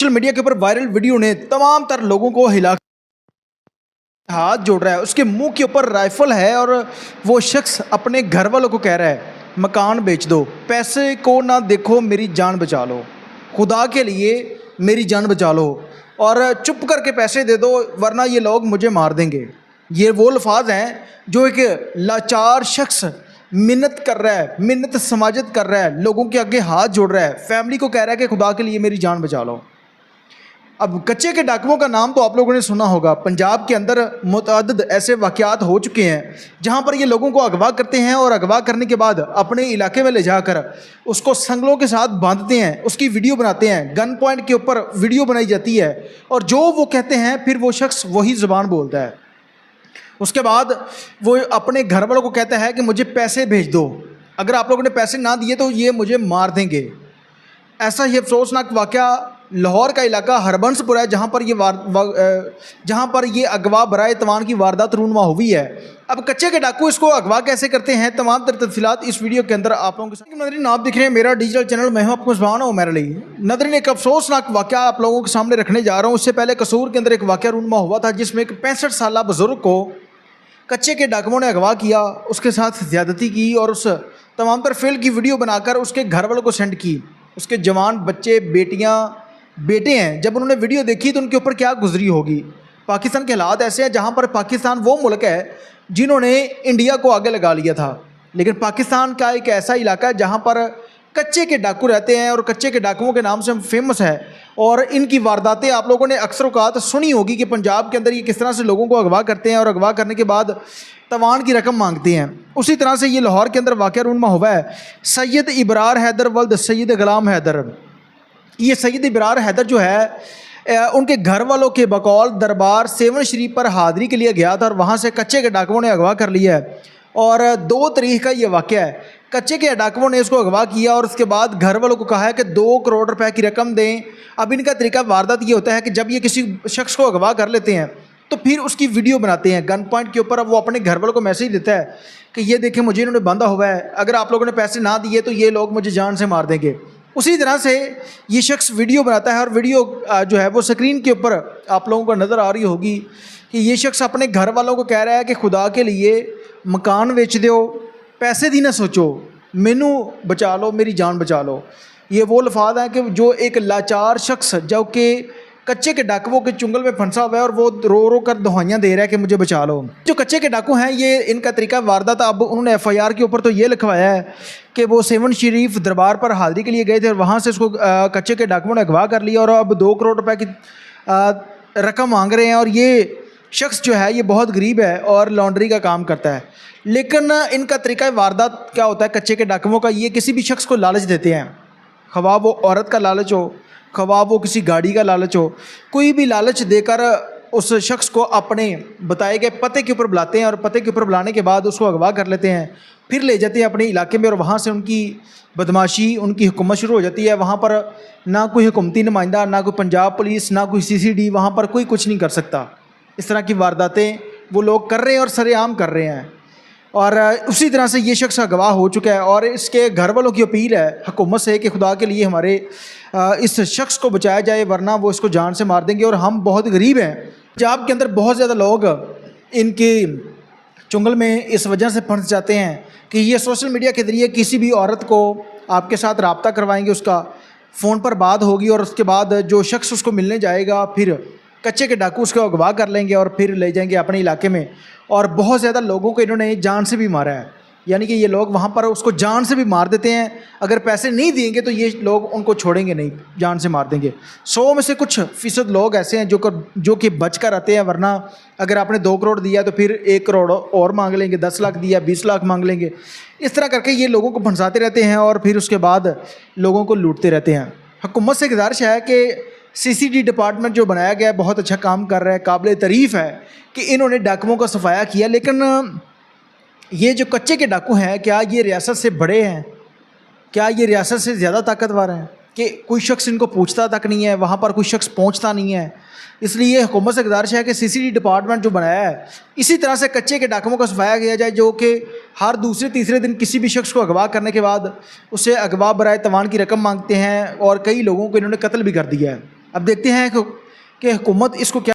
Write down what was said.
Social media के ऊपर viral video ने तमाम तर लोगों को हिला हाथ जोड़ रहा है। उसके मुंह के ऊपर राइफल है और वो शख्स अपने घर वालों को कह रहा है मकान बेच दो, पैसे को ना देखो, मेरी जान बचा लो, खुदा के लिए मेरी जान बचा लो और चुप करके पैसे दे दो वरना ये लोग मुझे मार देंगे। ये वो अल्फाज हैं जो एक लाचार शख्स मिन्नत कर रहा है, मिन्नत समाजत कर रहा है, लोगों के आगे हाथ जोड़ रहा है, फैमिली को कह रहा है कि खुदा के लिए मेरी जान बचा लो। अब कच्चे के डाकुओं का नाम तो आप लोगों ने सुना होगा। पंजाब के अंदर मुतअद्दिद ऐसे वाक़यात हो चुके हैं जहाँ पर ये लोगों को अगवा करते हैं और अगवा करने के बाद अपने इलाके में ले जाकर उसको संगलों के साथ बांधते हैं, उसकी वीडियो बनाते हैं, गन पॉइंट के ऊपर वीडियो बनाई जाती है और जो वो कहते हैं फिर वो शख्स वही ज़ुबान बोलता है। उसके बाद वो अपने घर वालों को कहता है कि मुझे पैसे भेज दो, अगर आप लोगों ने पैसे ना दिए तो ये मुझे मार देंगे। ऐसा ही अफसोसनाक वाक़या लाहौर का इलाका हरबंसपुरा है जहाँ पर ये अगवा बराए तवान की वारदात रूनुमा हुई है। अब कच्चे के डाकू इसको अगवा कैसे करते हैं, तमाम तर तफसीलात इस वीडियो के अंदर आप लोगों के साथ। नजरीन आप दिख रहे हैं मेरा डिजिटल चैनल, मैं हूँ आपको सुभान हूँ मेरे लिए। नजरीन एक अफसोसनाक वाक़या आप लोगों के सामने रखने जा रहा हूँ। उससे पहले कसूर के अंदर एक वाक़या रूनुमा हुआ था जिसमें एक 65 साल बुजुर्ग को कच्चे के डाकुओं ने अगवा किया, उसके साथ ज़्यादती की और उस तमाम तर फेल की वीडियो बनाकर उसके घर वालों को सेंड की। उसके जवान बच्चे बेटे हैं, जब उन्होंने वीडियो देखी तो उनके ऊपर क्या गुजरी होगी। पाकिस्तान के हालात ऐसे हैं जहाँ पर पाकिस्तान वो मुल्क है जिन्होंने इंडिया को आगे लगा लिया था, लेकिन पाकिस्तान का एक ऐसा इलाका है जहाँ पर कच्चे के डाकू रहते हैं और कच्चे के डाकुओं के नाम से फेमस है। और इनकी वारदातें आप लोगों ने अक्सर औकात सुनी होगी कि पंजाब के अंदर ये किस तरह से लोगों को अगवा करते हैं और अगवा करने के बाद तवान की रकम मांगते हैं। उसी तरह से ये लाहौर के अंदर वाक़या रूनुमा हुआ है। सैयद इबरार हैदर वल्द सैयद ग़ुलाम हैदर, ये सैयद इबरार हैदर जो है उनके घर वालों के बकौल दरबार सेवन शरीफ पर हाज़री के लिए गया था और वहाँ से कच्चे के डाकुओं ने अगवा कर लिया है। और 2 तारीख का ये वाक़या है। कच्चे के डाकुओं ने इसको अगवा किया और उसके बाद घर वालों को कहा है कि 2 करोड़ रुपए की रकम दें। अब इनका तरीका वारदात ये होता है कि जब ये किसी शख्स को अगवा कर लेते हैं तो फिर उसकी वीडियो बनाते हैं गन पॉइंट के ऊपर। अब वो अपने घर वालों को मैसेज देता है कि ये देखें मुझे इन्होंने बांधा हुआ है, अगर आप लोगों ने पैसे ना दिए तो ये लोग मुझे जान से मार देंगे। उसी तरह से ये शख्स वीडियो बनाता है और वीडियो जो है वो स्क्रीन के ऊपर आप लोगों को नज़र आ रही होगी कि ये शख्स अपने घर वालों को कह रहा है कि खुदा के लिए मकान बेच दो, पैसे दी ना सोचो, मैनू बचा लो, मेरी जान बचा लो। ये वो अल्फाज हैं कि जो एक लाचार शख्स जो कि कच्चे के डाकुओं के चुंगल में फंसा हुआ है और वो रो रो कर दुहाइयाँ दे रहा है कि मुझे बचा लो। जो कच्चे के डाकू हैं ये इनका तरीका वारदात, अब उन्होंने FIR के ऊपर तो ये लिखवाया है कि वो सेवन शरीफ दरबार पर हाज़री के लिए गए थे और वहाँ से उसको कच्चे के डाकुओं ने अगवा कर लिया और अब 2 करोड़ रुपए की रकम मांग रहे हैं। और ये शख्स जो है ये बहुत गरीब है और लॉन्ड्री का काम करता है। लेकिन इनका तरीका वारदात क्या होता है कच्चे के डाकुओं का, ये किसी भी शख्स को लालच देते हैं, ख्वाह वो औरत का लालच हो, ख्वाह वो किसी गाड़ी का लालच हो, कोई भी लालच देकर उस शख्स को अपने बताए गए पते के ऊपर बुलाते हैं और पते के ऊपर बुलाने के बाद उसको अगवा कर लेते हैं, फिर ले जाते हैं अपने इलाके में और वहाँ से उनकी बदमाशी, उनकी हुकूमत शुरू हो जाती है। वहाँ पर ना कोई हुकूमती नुमाइंदा, ना कोई पंजाब पुलिस, ना कोई CCD, वहाँ पर कोई कुछ नहीं कर सकता। इस तरह की वारदातें वो लोग कर रहे हैं और सरेआम कर रहे हैं। और उसी तरह से ये शख्स अगवा हो चुका है और इसके घर वालों की अपील है हुकूमत से कि खुदा के लिए हमारे इस शख्स को बचाया जाए वरना वो इसको जान से मार देंगे और हम बहुत गरीब हैं। पंजाब के अंदर बहुत ज़्यादा लोग इनके चुंगल में इस वजह से फंस जाते हैं कि ये सोशल मीडिया के ज़रिए किसी भी औरत को आपके साथ रब्ता करवाएंगे, उसका फ़ोन पर बात होगी और उसके बाद जो शख्स उसको मिलने जाएगा फिर कच्चे के डाकू उसको अगवा कर लेंगे और फिर ले जाएंगे अपने इलाके में। और बहुत ज़्यादा लोगों को इन्होंने जान से भी मारा है, यानी कि ये लोग वहाँ पर उसको जान से भी मार देते हैं। अगर पैसे नहीं देंगे तो ये लोग उनको छोड़ेंगे नहीं, जान से मार देंगे। 100 में से कुछ फ़ीसद लोग ऐसे हैं जो कि बच कर आते हैं, वरना अगर आपने 2 करोड़ दिया तो फिर 1 करोड़ और मांग लेंगे, 10 लाख दिया 20 लाख मांग लेंगे। इस तरह करके ये लोगों को फंसाते रहते हैं और फिर उसके बाद लोगों को लूटते रहते हैं। हुकूमत से गुजारिश है कि CCD डिपार्टमेंट जो बनाया गया है बहुत अच्छा काम कर रहा है, काबिल तारीफ़ है कि इन्होंने डाकुओं का सफाया किया। लेकिन ये जो कच्चे के डाकू हैं क्या ये रियासत से बड़े हैं, क्या ये रियासत से ज़्यादा ताकतवर हैं कि कोई शख्स इनको पूछता तक नहीं है, वहाँ पर कोई शख्स पहुँचता नहीं है। इसलिए हुकूमत से गुजारिश है कि CCD डिपार्टमेंट जो बनाया है इसी तरह से कच्चे के डाकुओं का सफाया किया जाए, जो कि हर दूसरे तीसरे दिन किसी भी शख्स को अगवा करने के बाद उससे अगवा बराए तवान की रकम मांगते हैं और कई लोगों को इन्होंने कत्ल भी कर दिया है। अब देखते हैं कि हुकूमत इसको क्या